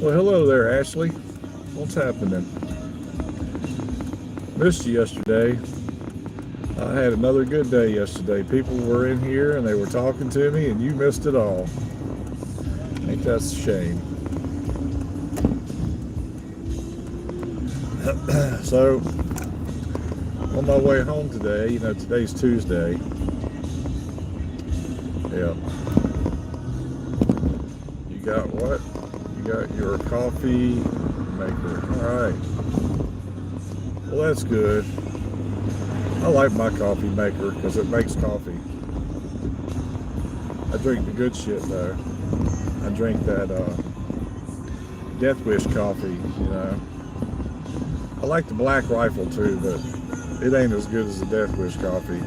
Well, hello there, Ashley. What's happening? Missed you yesterday. I had another good day yesterday. People were in here and they were talking to me, and you missed it all. Ain't that a shame? So, on my way home today, today's Tuesday. Yeah. You got what? You got your coffee maker. All right. Well, that's good. I like my coffee maker because it makes coffee. I drink the good shit though. I drink that Death Wish coffee, I like the Black Rifle too, but it ain't as good as the Death Wish coffee.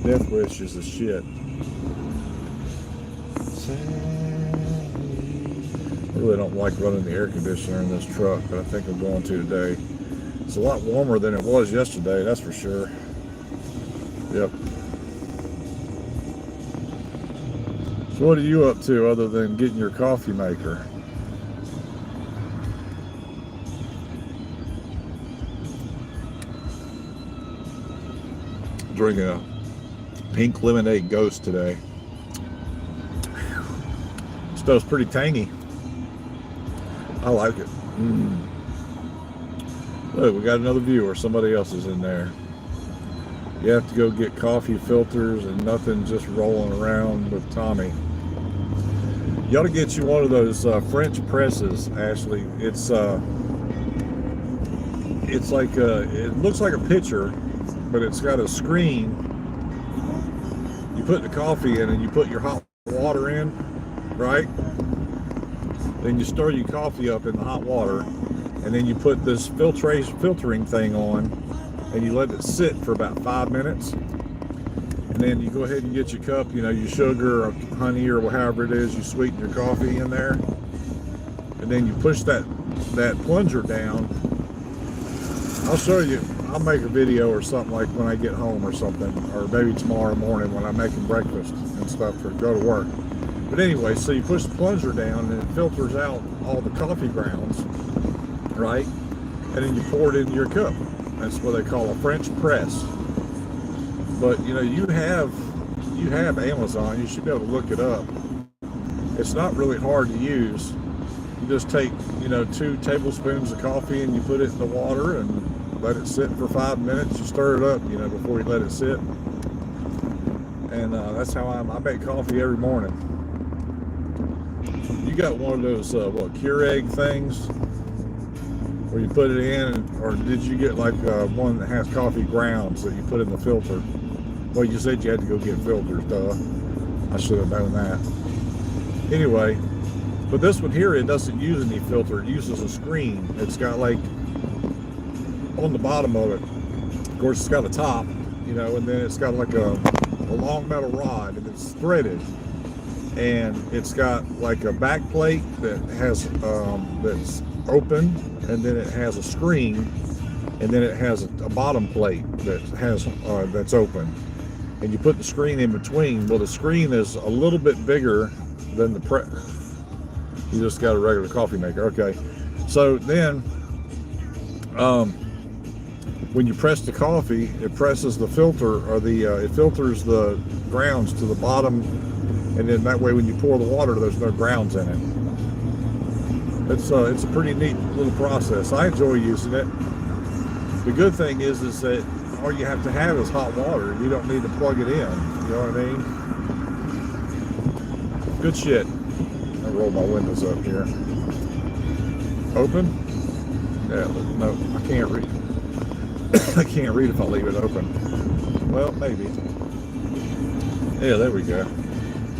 Death Wish is the shit. I really don't like running the air conditioner in this truck, but I think I'm going to today. It's a lot warmer than it was yesterday, that's for sure. Yep. So what are you up to other than getting your coffee maker? Drinking a pink lemonade ghost today. Stuff's pretty tangy. I like it. Look, we got another viewer. Somebody else is in there. You have to go get coffee filters and nothing just rolling around with Tommy. You ought to get you one of those French presses, Ashley. It's like it looks like a pitcher, but it's got a screen. You put the coffee in and you put your hot water in, right? Then you stir your coffee up in the hot water, and then you put this filtering thing on, and you let it sit for about 5 minutes. And then you go ahead and get your cup, your sugar or honey or however it is, you sweeten your coffee in there. And then you push that plunger down. I'll show you. I'll make a video or something like when I get home or something, or maybe tomorrow morning when I'm making breakfast and stuff to go to work. But anyway, so you push the plunger down and it filters out all the coffee grounds, right? And then you pour it into your cup. That's what they call a French press. But you have Amazon. You should be able to look it up. It's not really hard to use. You just take 2 tablespoons of coffee and you put it in the water and let it sit for 5 minutes. You stir it up, before you let it sit. And that's how I make coffee every morning. You got one of those Keurig things where you put it in, or did you get like one that has coffee grounds that you put in the filter? Well, you said you had to go get filters, duh. I should have known that. Anyway, but this one here, it doesn't use any filter. It uses a screen. It's got like on the bottom of it, of course, it's got a top, and then it's got like a long metal rod, and it's threaded. And it's got like a back plate that has that's open, and then it has a screen, and then it has a bottom plate that has that's open, and you put the screen in between. Well, the screen is a little bit bigger than the press. You just got a regular coffee maker, okay? So then, when you press the coffee, it presses the filter, or it filters the grounds to the bottom. And then that way, when you pour the water, there's no grounds in it. It's a pretty neat little process. I enjoy using it. The good thing is that all you have to have is hot water. You don't need to plug it in. You know what I mean? Good shit. I'll roll my windows up here. Open? Yeah, no, I can't read. I can't read if I leave it open. Well, maybe. Yeah, there we go.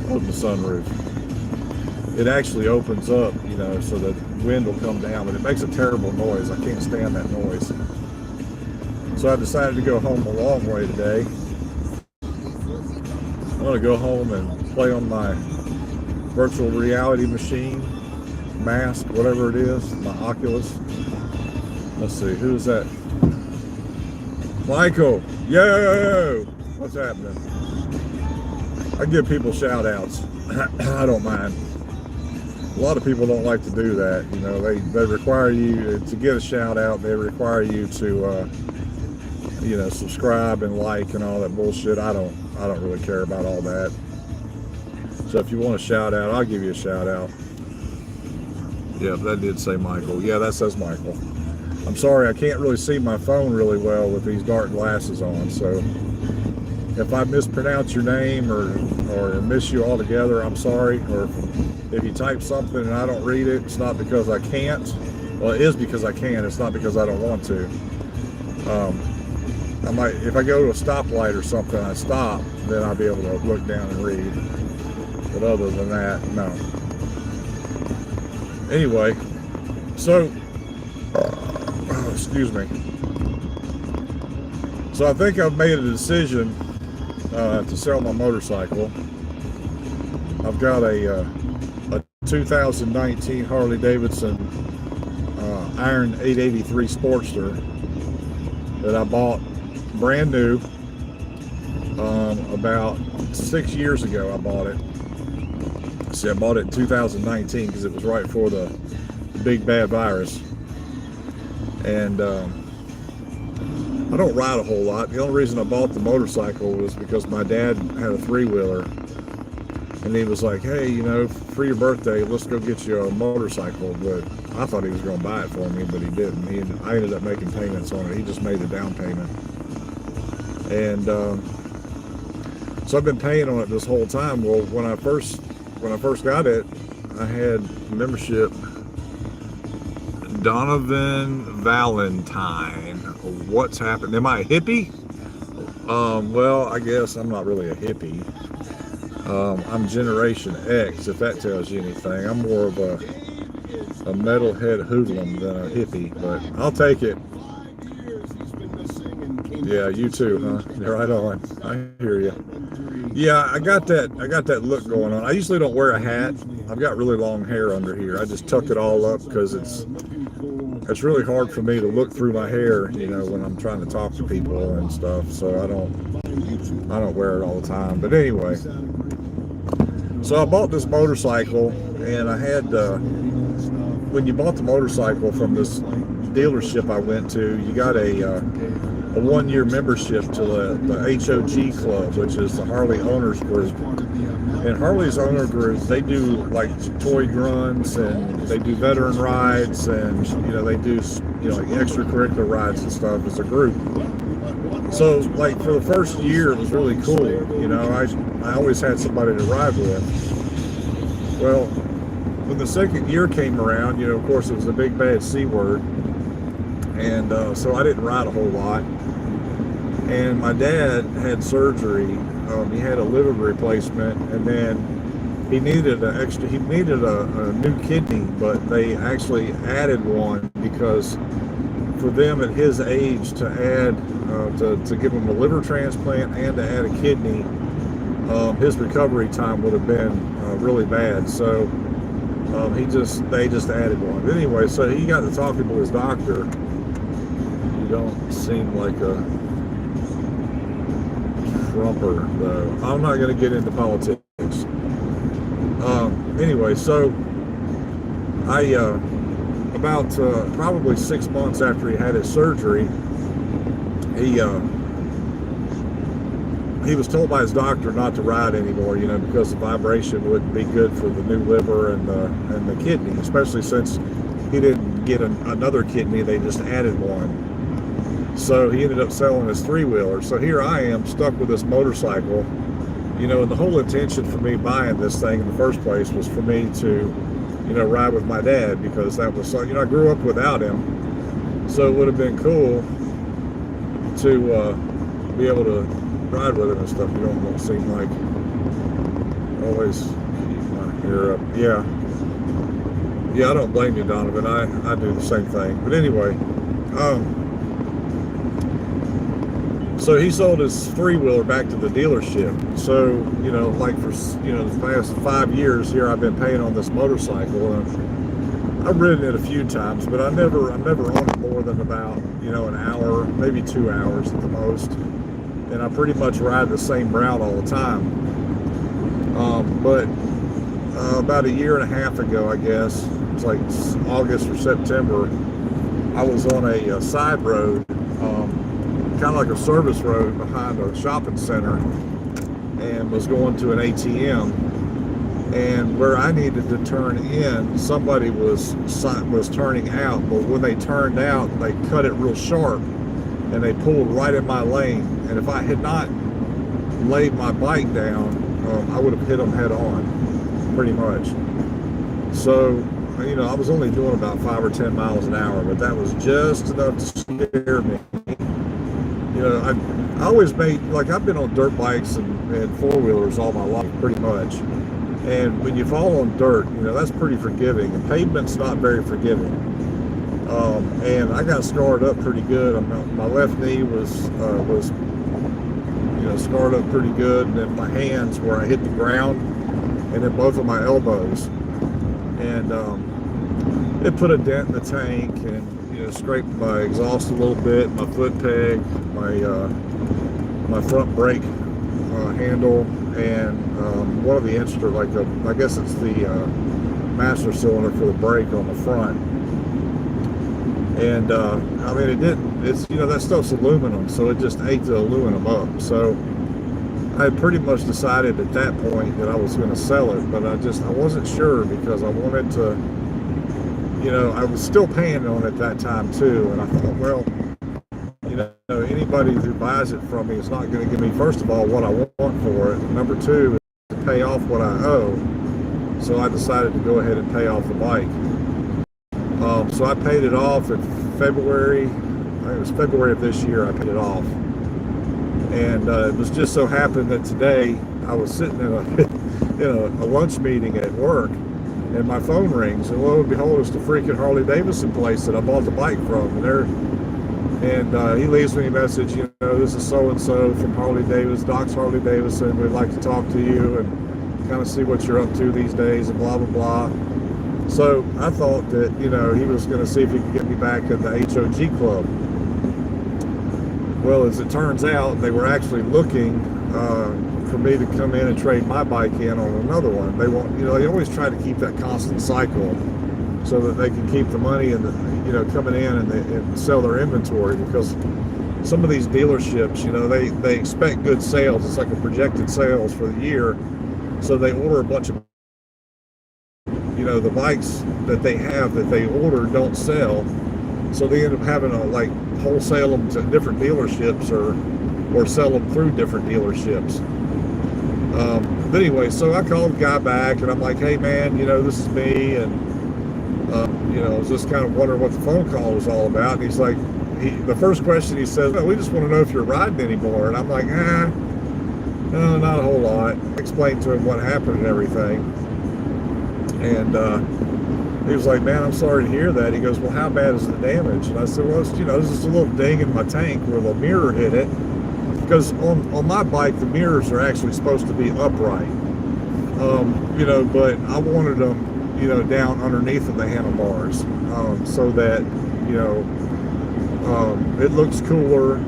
Open the sunroof. It actually opens up, so the wind will come down, but it makes a terrible noise. I can't stand that noise. So I decided to go home a long way today. I'm going to go home and play on my virtual reality machine, mask, whatever it is, my Oculus. Let's see, who's that? Michael, yo! What's happening? I give people shout outs. I don't mind. A lot of people don't like to do that. You know, they require you to get a shout out. They require you to, you know, subscribe and like and all that bullshit. I don't really care about all that. So if you want a shout out, I'll give you a shout out. Yeah, that did say Michael. Yeah, that says Michael. I'm sorry, I can't really see my phone really well with these dark glasses on. So if I mispronounce your name or miss you altogether, I'm sorry. Or if you type something and I don't read it, it's not because I can't. Well, it is because I can. It's not because I don't want to. I might, if I go to a stoplight or something, I stop, then I'll be able to look down and read. But other than that, no. Anyway, so, excuse me. So I think I've made a decision to sell my motorcycle. I've got a 2019 Harley Davidson Iron 883 Sportster that I bought brand new about 6 years ago. I bought it. See, I bought it in 2019 because it was right before the big bad virus. And I don't ride a whole lot. The only reason I bought the motorcycle was because my dad had a three-wheeler, and he was like, hey, you know, for your birthday, let's go get you a motorcycle. But I thought he was going to buy it for me, but he didn't. I ended up making payments on it. He just made the down payment. And so I've been paying on it this whole time. Well, when I first got it, I had membership. Donovan Valentine. What's happened? Am I a hippie? Well, I guess I'm not really a hippie. I'm Generation X, if that tells you anything. I'm more of a metalhead hoodlum than a hippie, but I'll take it. Yeah, you too, huh? You're right on. I hear you. Yeah, I got that look going on. I usually don't wear a hat. I've got really long hair under here. I just tuck it all up because it's really hard for me to look through my hair, you know, when I'm trying to talk to people and stuff. So I don't wear it all the time. But anyway, so I bought this motorcycle, and I had when you bought the motorcycle from this dealership I went to, you got a 1-year membership to the HOG Club, which is the Harley Owners Group. And Harley's owner group, they do like toy runs, and they do veteran rides, and you know, they do, you know, like extracurricular rides and stuff as a group. So like for the first year, it was really cool. You know, I always had somebody to ride with. Well, when the second year came around, you know, of course it was a big bad C word, and so I didn't ride a whole lot. And my dad had surgery. He had a liver replacement, and then he needed a new kidney, but they actually added one because for them at his age to add to give him a liver transplant and to add a kidney, his recovery time would have been really bad. So they just added one. But anyway, so he got to talking to his doctor. You don't seem like a Trumper, though. I'm not going to get into politics. Anyway, so I about probably 6 months after he had his surgery, he was told by his doctor not to ride anymore, you know, because the vibration wouldn't be good for the new liver and the kidney, especially since he didn't get another kidney. They just added one. So he ended up selling his three-wheeler. So here I am stuck with this motorcycle, you know, and the whole intention for me buying this thing in the first place was for me to, you know, ride with my dad, because that was so, you know, I grew up without him. So it would have been cool to be able to ride with him and stuff. You don't seem like always keep my hair up. Yeah, I don't blame you, Donovan. I do the same thing. But anyway, so he sold his three-wheeler back to the dealership. So, you know, like for, you know, the past 5 years here, I've been paying on this motorcycle, and I've ridden it a few times, but I'm never on it more than about, you know, an hour, maybe 2 hours at the most. And I pretty much ride the same route all the time. But about a year and a half ago, I guess. It was like August or September. I was on a side road, kind of like a service road behind a shopping center, and was going to an ATM. And where I needed to turn in, somebody was turning out, but when they turned out, they cut it real sharp, and they pulled right in my lane. And if I had not laid my bike down, I would have hit them head on, pretty much. So, you know, I was only doing about 5 or 10 miles an hour, but that was just enough to scare me. You know, I always made, like, I've been on dirt bikes and four-wheelers all my life, pretty much. And when you fall on dirt, you know, that's pretty forgiving. And pavement's not very forgiving. And I got scarred up pretty good. My left knee was you know, scarred up pretty good. And then my hands, where I hit the ground, and then both of my elbows. And it put a dent in the tank, and, you know, scraped my exhaust a little bit, my foot peg, my front brake handle, and one of the instruments, I guess it's the master cylinder for the brake on the front. And I mean, it's, you know, that stuff's aluminum, so it just ate the aluminum up. So I had pretty much decided at that point that I was going to sell it, but I wasn't sure, because I wanted to, you know, I was still paying on it that time too. And I thought, well, you know, anybody who buys it from me is not going to give me, first of all, what I want for it. And number two, is to pay off what I owe. So I decided to go ahead and pay off the bike. So I paid it off in February. It was February of this year I paid it off. And it was just so happened that today I was sitting in a lunch meeting at work, and my phone rings, and lo and behold, it's the freaking Harley Davidson place that I bought the bike from. And he leaves me a message, you know, this is so-and-so from Harley Davidson, Doc's Harley Davidson. We'd like to talk to you and kind of see what you're up to these days, and blah, blah, blah. So I thought that, you know, he was going to see if he could get me back at the HOG club. Well, as it turns out, they were actually looking for me to come in and trade my bike in on another one. They want, you know, they always try to keep that constant cycle so that they can keep the money and you know, coming in and sell their inventory, because some of these dealerships, you know, they expect good sales. It's like a projected sales for the year, so they order a bunch of, you know, the bikes that they have that they order don't sell, so they end up having to like wholesale them to different dealerships or sell them through different dealerships. But anyway, so I called the guy back, and I'm like, hey man, you know, this is me, and you know, I was just kind of wondering what the phone call was all about. And he's like, the first question he says, well, we just want to know if you're riding anymore. And I'm like, no, not a whole lot. I explained to him what happened and everything. And he was like, man, I'm sorry to hear that. He goes, well, how bad is the damage? And I said, well, it's, you know, there's just a little ding in my tank where the mirror hit it. Because on my bike, the mirrors are actually supposed to be upright. You know, but I wanted them, you know, down underneath of the handlebars, so that, you know, it looks cooler,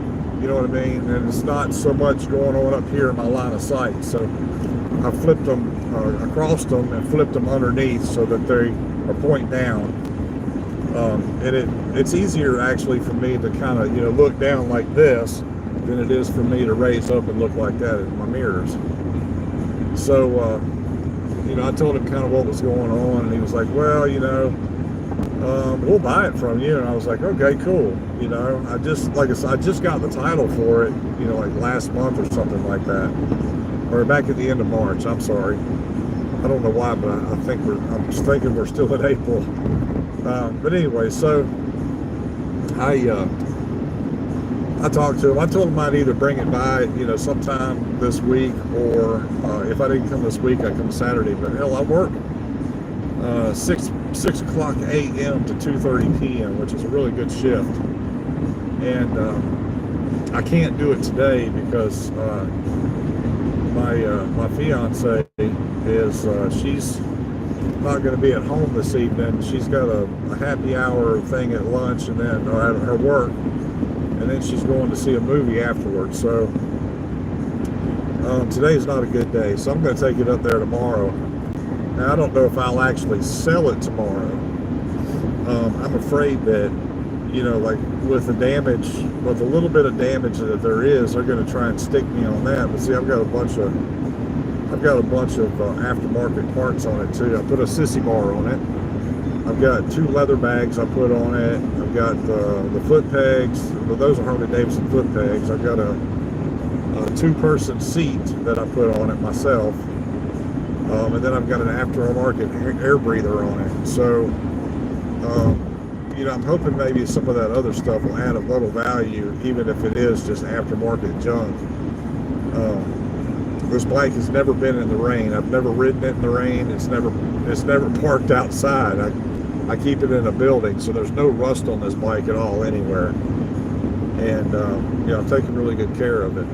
you know what I mean? And it's not so much going on up here in my line of sight. So I flipped them, across them, and flipped them underneath so that they are point down. And it's easier actually for me to kind of, you know, look down like this than it is for me to raise up and look like that in my mirrors. So, you know, I told him kind of what was going on, and he was like, well, you know, we'll buy it from you. And I was like, okay, cool. You know, I just got the title for it, you know, like last month or something like that, or back at the end of March. I'm sorry. I don't know why, but I'm just thinking we're still in April. But anyway, so I talked to him. I told him I'd either bring it by, you know, sometime this week, or if I didn't come this week, I come Saturday. But hell, I work 6 o'clock a.m. to 2:30 p.m., which is a really good shift. And I can't do it today because my fiance is she's not going to be at home this evening. She's got a happy hour thing at lunch, and then or at her work. And then she's going to see a movie afterwards. So today's not a good day. So I'm going to take it up there tomorrow Now, I don't know if I'll actually sell it tomorrow. I'm afraid that, like with the damage, with a little bit of damage that there is, they're going to try and stick me on that. But see, I've got a bunch of aftermarket parts on it too. I put a sissy bar on it. I've got 2 leather bags I put on it. I've got the foot pegs. Well, those are Harley Davidson foot pegs. I've got a 2-person seat that I put on it myself. And then I've got an aftermarket air breather on it. So, I'm hoping maybe some of that other stuff will add a little value, even if it is just aftermarket junk. This bike has never been in the rain. I've never ridden it in the rain. It's never parked outside. I keep it in a building, so there's no rust on this bike at all anywhere. And I'm taking really good care of it.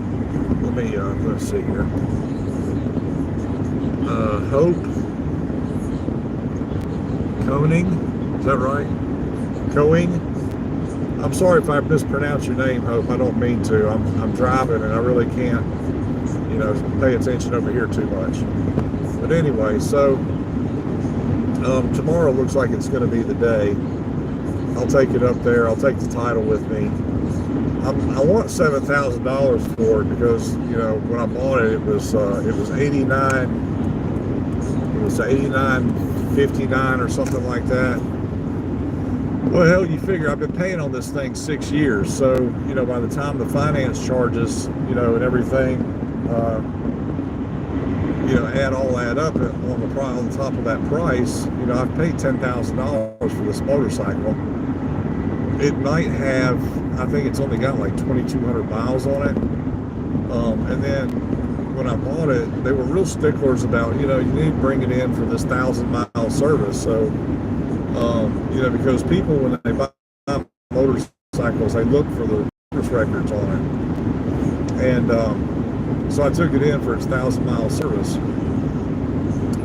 Let's see here. Hope Koenig, is that right? Koenig. I'm sorry if I mispronounce your name, Hope. I don't mean to. I'm driving and I really can't, pay attention over here too much. But anyway, so tomorrow looks like it's going to be the day. I'll take it up there. I'll take the title with me. I want $7,000 for it because when I bought it, it was 89. It was 89.59 or something like that. Well, hell, you figure I've been paying on this thing 6 years, so by the time the finance charges, and everything, add up on top of that price, I've paid $10,000 for this motorcycle. It might have, I think it's only got like 2,200 miles on it. And then when I bought it, they were real sticklers about, you need to bring it in for this 1,000-mile service. So, because people, when they buy motorcycles, they look for the service records on it. And so I took it in for its 1,000-mile service.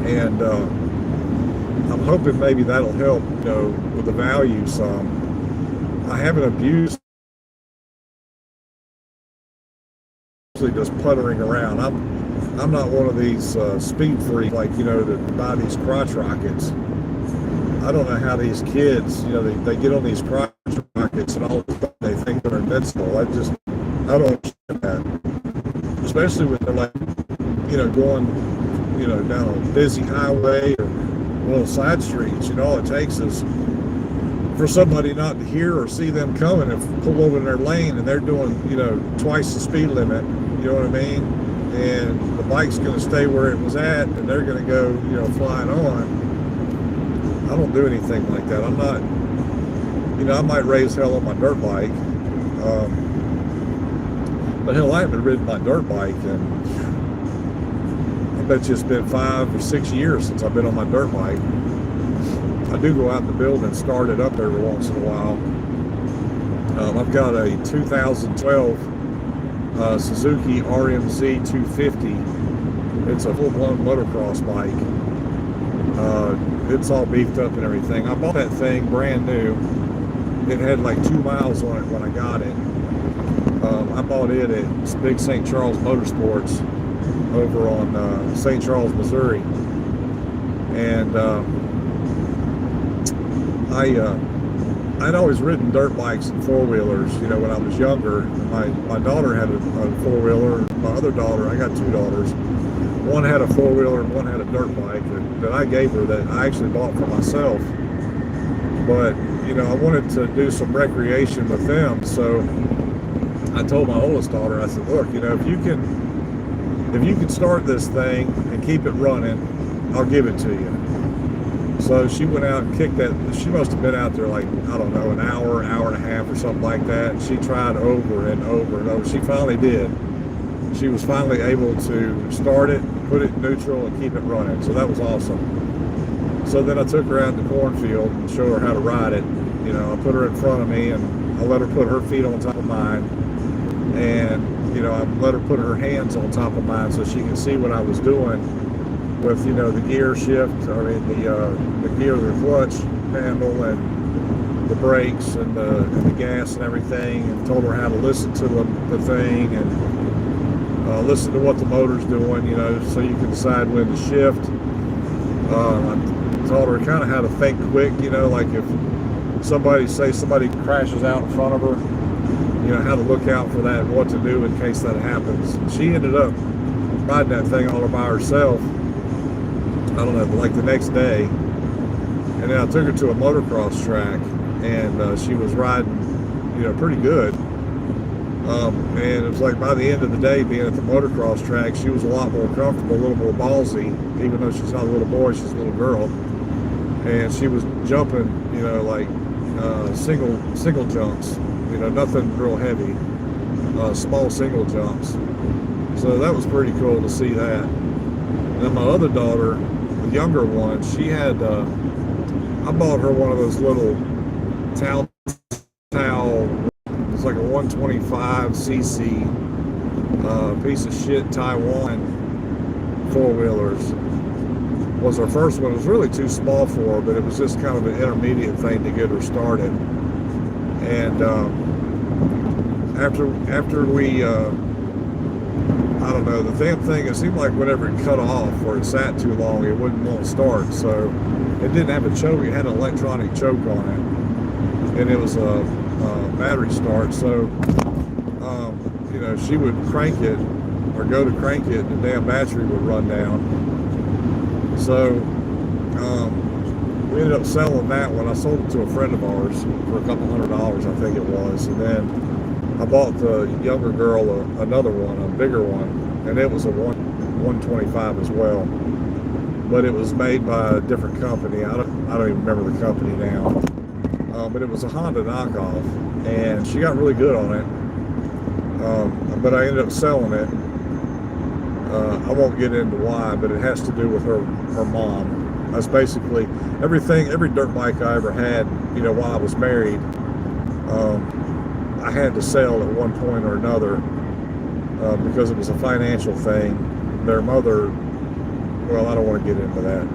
And I'm hoping maybe that'll help, with the value some. I haven't abused just puttering around. I'm not one of these speed freaks like that buy these crotch rockets. I don't know how these kids they get on these crotch rockets and all of a sudden they think they're invincible. I don't understand that, especially when they're like going down a busy highway or little side streets. All it takes is for somebody not to hear or see them coming and pull over in their lane and they're doing twice the speed limit. You know what I mean? And the bike's going to stay where it was at, and they're going to go, flying on. I don't do anything like that. I'm not, I might raise hell on my dirt bike. But hell, I haven't ridden my dirt bike, and I bet you it's been 5 or 6 years since I've been on my dirt bike. I do go out in the building and start it up every once in a while. I've got a 2012 Suzuki RMZ 250. It's a full-blown motocross bike. It's all beefed up and everything. I bought that thing brand new. It had like 2 miles on it when I got it. I bought it at Big St. Charles Motorsports over on St. Charles, Missouri. And I'd always ridden dirt bikes and four-wheelers, when I was younger. My daughter had a four-wheeler. My other daughter, I got 2 daughters. One had a four-wheeler and one had a dirt bike that I gave her that I actually bought for myself. But, I wanted to do some recreation with them. So I told my oldest daughter, I said, look, if you can start this thing and keep it running, I'll give it to you. So she went out and kicked that. She must have been out there like, I don't know, an hour and a half or something like that. She tried over and over and over. She finally did. She was finally able to start it, put it in neutral, and keep it running. So that was awesome. So then I took her out in the cornfield and showed her how to ride it. I put her in front of me and I let her put her feet on top of mine. And, I let her put her hands on top of mine so she can see what I was doing with, the gear shift, the gear, the clutch handle, and the brakes, and the gas and everything, and told her how to listen to the thing, and listen to what the motor's doing, so you can decide when to shift. I told her kind of how to think quick, like if somebody crashes out in front of her, how to look out for that and what to do in case that happens. She ended up riding that thing all by herself, I don't know, like the next day. And then I took her to a motocross track, and she was riding, pretty good. And it was like by the end of the day, being at the motocross track, she was a lot more comfortable, a little more ballsy, even though she's not a little boy, she's a little girl. And she was jumping, like single jumps, nothing real heavy, small single jumps. So that was pretty cool to see that. And then my other daughter, the younger one, she had, I bought her one of those little Tao, it's like a 125cc piece of shit Taiwan four-wheelers. Was her first one. It was really too small for her, but it was just kind of an intermediate thing to get her started. And after we, I don't know, the damn thing, it seemed like whenever it cut off or it sat too long, it won't start. So it didn't have a choke. It had an electronic choke on it, and it was a battery start. So she would crank it or go to crank it, and the damn battery would run down. So we ended up selling that one. I sold it to a friend of ours for a couple $100, I think it was. And then I bought the younger girl another one, a bigger one, and it was a 125 as well. But it was made by a different company. I don't even remember the company now. But it was a Honda knockoff, and she got really good on it. But I ended up selling it. I won't get into why, but it has to do with her mom. That's basically every dirt bike I ever had, while I was married, I had to sell at one point or another because it was a financial thing. Their mother, well, I don't want to get into that.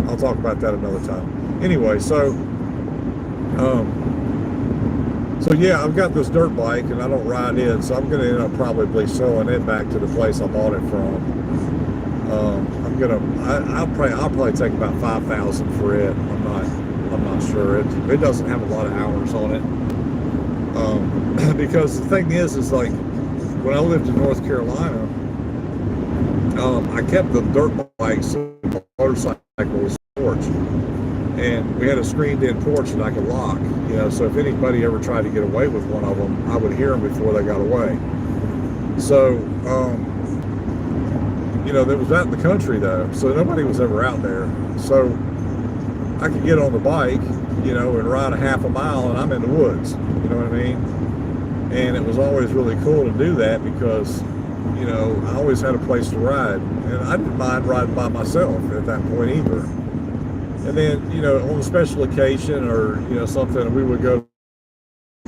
I'll talk about that another time. Anyway, so yeah, I've got this dirt bike and I don't ride it, so I'm going to end up probably selling it back to the place I bought it from. I'll probably take about $5,000 for it. I'm not sure. It doesn't have a lot of hours on it. Because the thing is like when I lived in North Carolina, I kept the dirt bikes and motorcycles porch, and we had a screened-in porch that I could lock. So if anybody ever tried to get away with one of them, I would hear them before they got away. So, there was out in the country though, so nobody was ever out there. So I could get on the bike, and ride a half a mile, and I'm in the woods. You know what I mean? And it was always really cool to do that because, I always had a place to ride, and I didn't mind riding by myself at that point either. And then, on a special occasion or, something, we would go to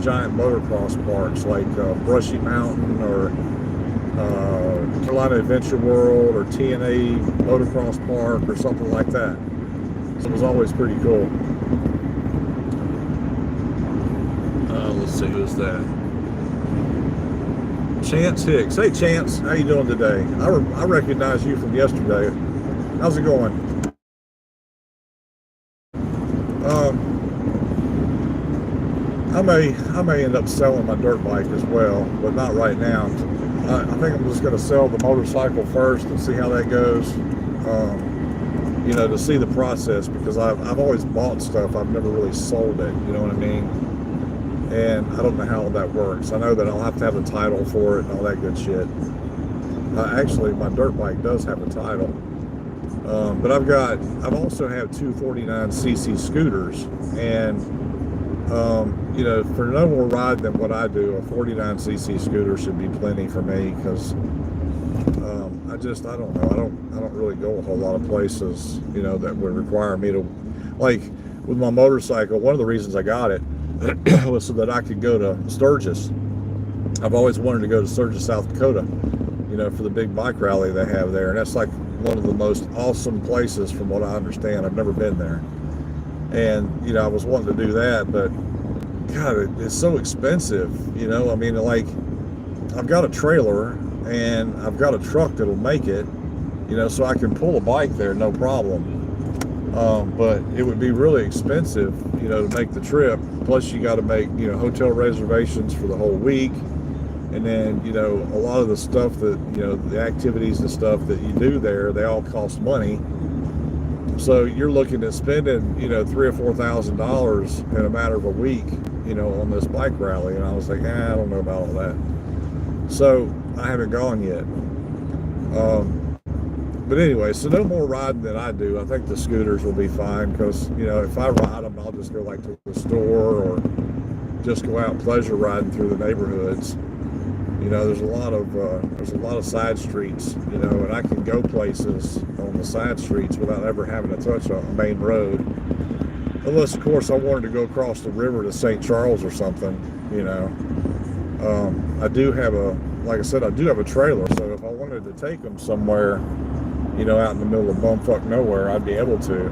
giant motocross parks like Brushy Mountain or Carolina Adventure World or TNA Motocross Park or something like that. So it was always pretty cool. Let's see, who's that? Chance Hicks. Hey, Chance, how you doing today? I recognize you from yesterday. How's it going? I may end up selling my dirt bike as well, but not right now. I think I'm just going to sell the motorcycle first and see how that goes. To see the process, because I've always bought stuff. I've never really sold it. You know what I mean? And I don't know how that works. I know that I'll have to have a title for it and all that good shit. Actually, my dirt bike does have a title. But I've also have two 49cc scooters, and for no more ride than what I do, a 49cc scooter should be plenty for me, because I don't know. I don't really go a whole lot of places, that would require me to, like with my motorcycle. One of the reasons I got it was so that I could go to Sturgis. I've always wanted to go to Sturgis, South Dakota, for the big bike rally they have there, and that's like one of the most awesome places from what I understand. I've never been there, and I was wanting to do that, but God, it's so expensive. I mean, like, I've got a trailer and I've got a truck that'll make it, so I can pull a bike there, no problem. But it would be really expensive, to make the trip. Plus, you got to make, hotel reservations for the whole week. And then, a lot of the stuff that, the activities and stuff that you do there, they all cost money. So you're looking at spending, $3,000 or $4,000 in a matter of a week, on this bike rally. And I was like, I don't know about all that. So I haven't gone yet. But anyway, so no more riding than I do. I think the scooters will be fine because, if I ride them, I'll just go like to the store or just go out pleasure riding through the neighborhoods. There's a lot of side streets, and I can go places on the side streets without ever having to touch a main road. Unless, of course, I wanted to go across the river to St. Charles or something, I do have like I said, I do have a trailer, so if I wanted to take them somewhere, out in the middle of bumfuck nowhere, I'd be able to.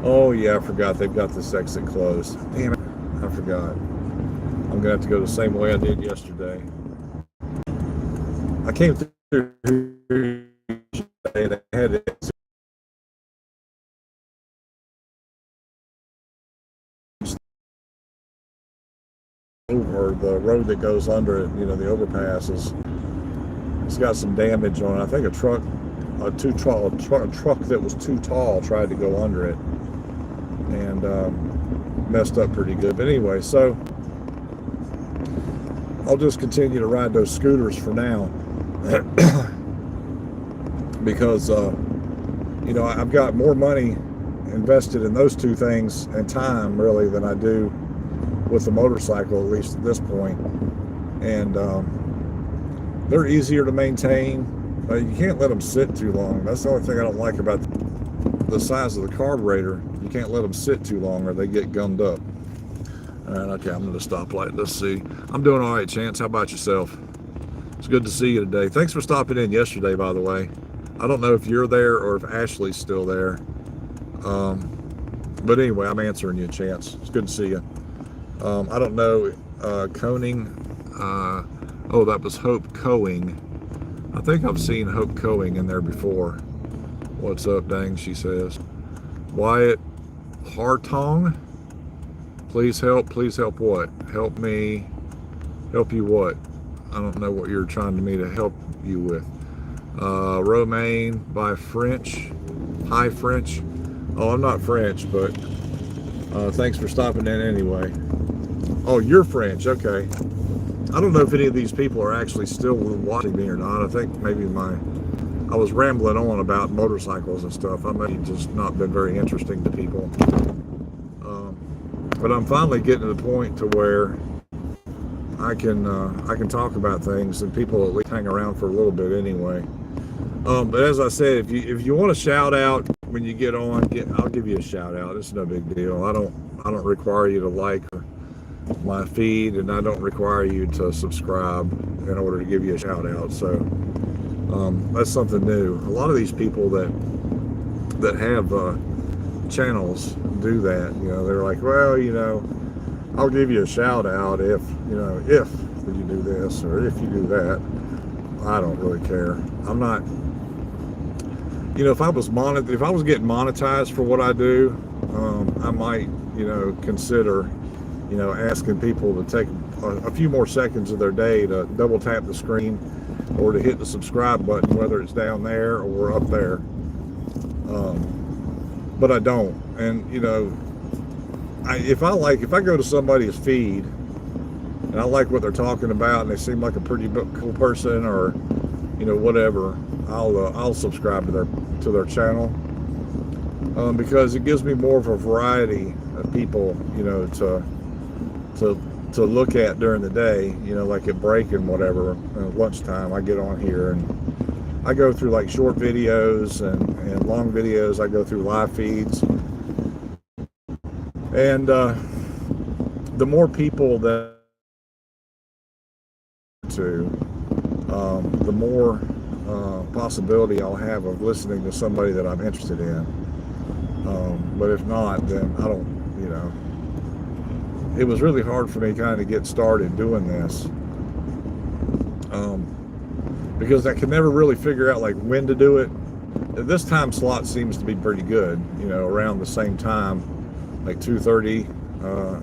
Oh yeah, I forgot they've got this exit closed. Damn it, I forgot. I'm gonna have to go the same way I did yesterday. I came through today and I had it over the road that goes under it, the overpasses. It's got some damage on it. I think a truck that was too tall tried to go under it and messed up pretty good. But anyway, so I'll just continue to ride those scooters for now because I've got more money invested in those two things and time really than I do with the motorcycle, at least at this point. And they're easier to maintain. You can't let them sit too long. That's the only thing I don't like about the size of the carburetor. You can't let them sit too long or they get gummed up. All right, okay, I'm going to stoplight. Let's see. I'm doing all right, Chance. How about yourself? It's good to see you today. Thanks for stopping in yesterday, by the way. I don't know if you're there or if Ashley's still there. But anyway, I'm answering you, Chance. It's good to see you. I don't know, Coning. Oh, that was Hope Coing. I think I've seen Hope Coing in there before. What's up, dang, she says. Wyatt Hartong. Please help what? Help me. Help you what? I don't know what you're trying me to help you with. Romaine by French. Hi, French. Oh, I'm not French, but thanks for stopping in anyway. Oh, you're French. Okay. I don't know if any of these people are actually still watching me or not. I think maybe I was rambling on about motorcycles and stuff. I may have just not been very interesting to people. But I'm finally getting to the point to where I can talk about things and people at least hang around for a little bit anyway. But as I said, if you want a shout out when you get on, I'll give you a shout out. It's no big deal. I don't require you to like my feed, and I don't require you to subscribe in order to give you a shout out. So that's something new. A lot of these people that have channels do that. They're like, well, I'll give you a shout out if you do this or if you do that. I don't really care. I'm not. If I was getting monetized for what I do, I might, consider, asking people to take a few more seconds of their day to double tap the screen or to hit the subscribe button, whether it's down there or up there. But I don't. And, if I go to somebody's feed and I like what they're talking about and they seem like a pretty cool person or, whatever, I'll subscribe to their channel because it gives me more of a variety of people, to look at during the day, like at break and whatever, lunchtime. I get on here and I go through like short videos and long videos. I go through live feeds, and the more people that the more possibility I'll have of listening to somebody that I'm interested in. But if not, then I don't, it was really hard for me kind of get started doing this because I could never really figure out like when to do it. this time slot seems to be pretty good, you know, around the same time, like 2:30.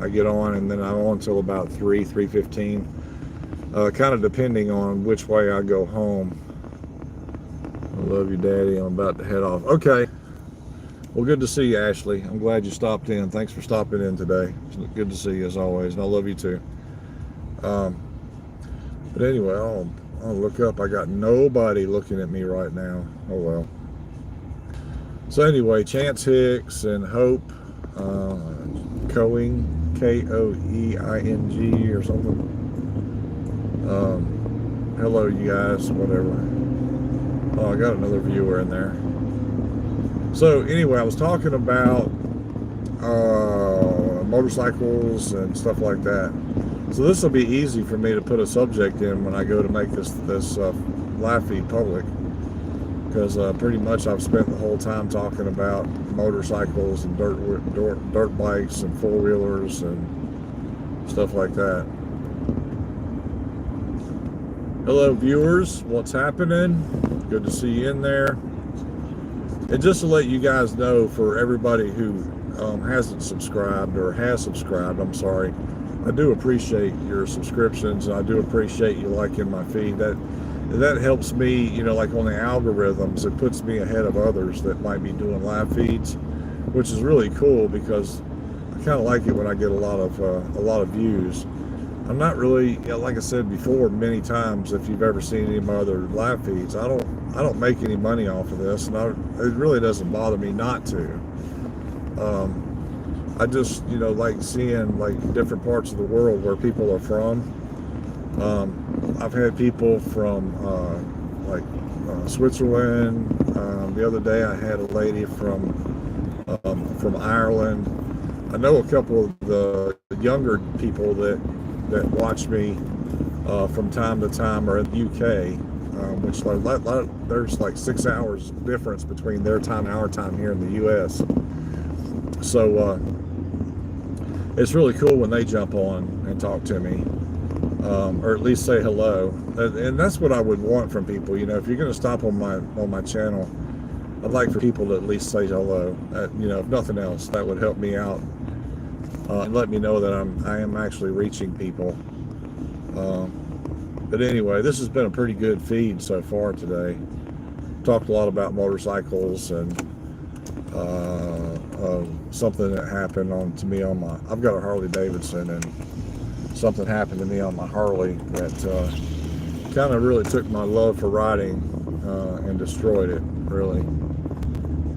I get on, and then I'm on till about 3:15, kind of depending on which way I go home. I love you, Daddy. I'm about to head off. Okay. Well, good to see you, Ashley. I'm glad you stopped in. Thanks for stopping in today. It's good to see you as always, and I love you too. But anyway, I'll look up. I got nobody looking at me right now. Oh well. So anyway, Chance Hicks and Hope Koeing, Koeing or something. Hello, you guys. Whatever. Oh, I got another viewer in there. So anyway, I was talking about motorcycles and stuff like that. So this will be easy for me to put a subject in when I go to make this live feed public, because pretty much I've spent the whole time talking about motorcycles and dirt bikes and four-wheelers and stuff like that. Hello, viewers. What's happening? Good to see you in there. And just to let you guys know, for everybody who hasn't subscribed or has subscribed, I'm sorry, I do appreciate your subscriptions, and I do appreciate you liking my feed. That helps me, you know, like on the algorithms, it puts me ahead of others that might be doing live feeds, which is really cool, because I kind of like it when I get a lot of views. I'm not really, you know, like I said before many times, if you've ever seen any of my other live feeds, I don't make any money off of this, and it really doesn't bother me not to. I just, you know, like seeing like different parts of the world where people are from. I've had people from Switzerland. The other day I had a lady from Ireland. I know a couple of the younger people that watch me from time to time are in the UK, which there's like 6 hours difference between their time and our time here in the US. So it's really cool when they jump on and talk to me, or at least say hello. And that's what I would want from people. You know, if you're going to stop on my channel, I'd like for people to at least say hello. You know, if nothing else, that would help me out and let me know that I am actually reaching people. But anyway, this has been a pretty good feed so far today. Talked a lot about motorcycles and something that happened to me on my. I've got a Harley Davidson, and something happened to me on my Harley that kind of really took my love for riding and destroyed it. Really,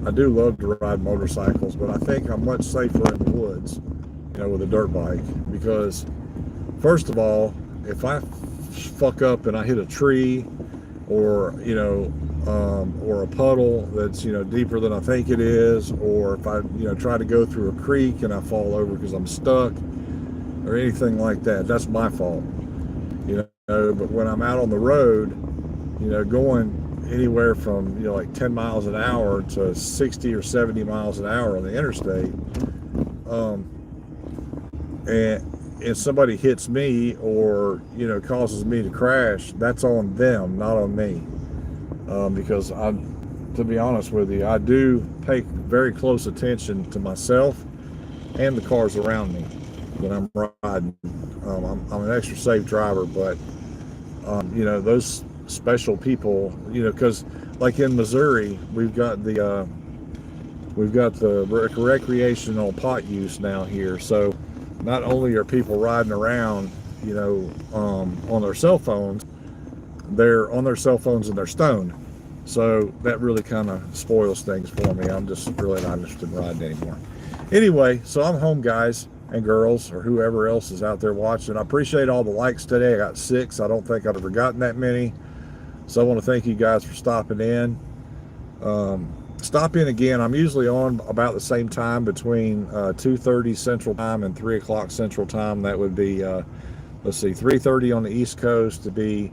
I do love to ride motorcycles, but I think I'm much safer in the woods, you know, with a dirt bike, because first of all, if I fuck up and I hit a tree, or you know, or a puddle that's, you know, deeper than I think it is, or if I, you know, try to go through a creek and I fall over because I'm stuck or anything like that, that's my fault, you know. But when I'm out on the road, you know, going anywhere from, you know, like 10 miles an hour to 60 or 70 miles an hour on the interstate, and somebody hits me or, you know, causes me to crash, that's on them, not on me. Because to be honest with you, I do pay very close attention to myself and the cars around me when I'm riding. I'm an extra safe driver, but you know, those special people, you know, because like in Missouri, we've got the recreational pot use now here. So not only are people riding around, you know, on their cell phones, they're on their cell phones and they're stoned. So that really kind of spoils things for me. I'm just really not interested in riding anymore. Anyway, so I'm home, guys and girls, or whoever else is out there watching. I appreciate all the likes today. I got 6. I don't think I've ever gotten that many. So I want to thank you guys for stopping in. Stop in again. I'm usually on about the same time, between 2:30 Central Time and 3 o'clock Central Time. That would be, let's see, 3:30 on the East Coast to be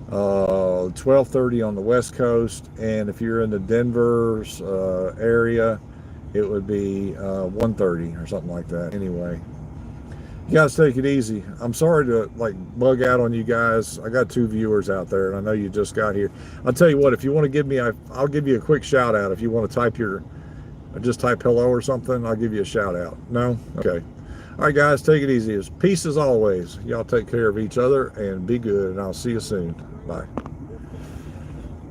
12:30 on the West Coast. And if you're in the Denver area, it would be 1:30 or something like that. Anyway, You guys take it easy. I'm sorry to like bug out on you guys. I got 2 viewers out there, and I know you just got here. I'll tell you what, if you want to give me, I'll give you a quick shout out. If you want to type just type hello or something, I'll give you a shout out. No? Okay. All right, guys, take it easy. Peace as always. Y'all take care of each other and be good, and I'll see you soon. Bye.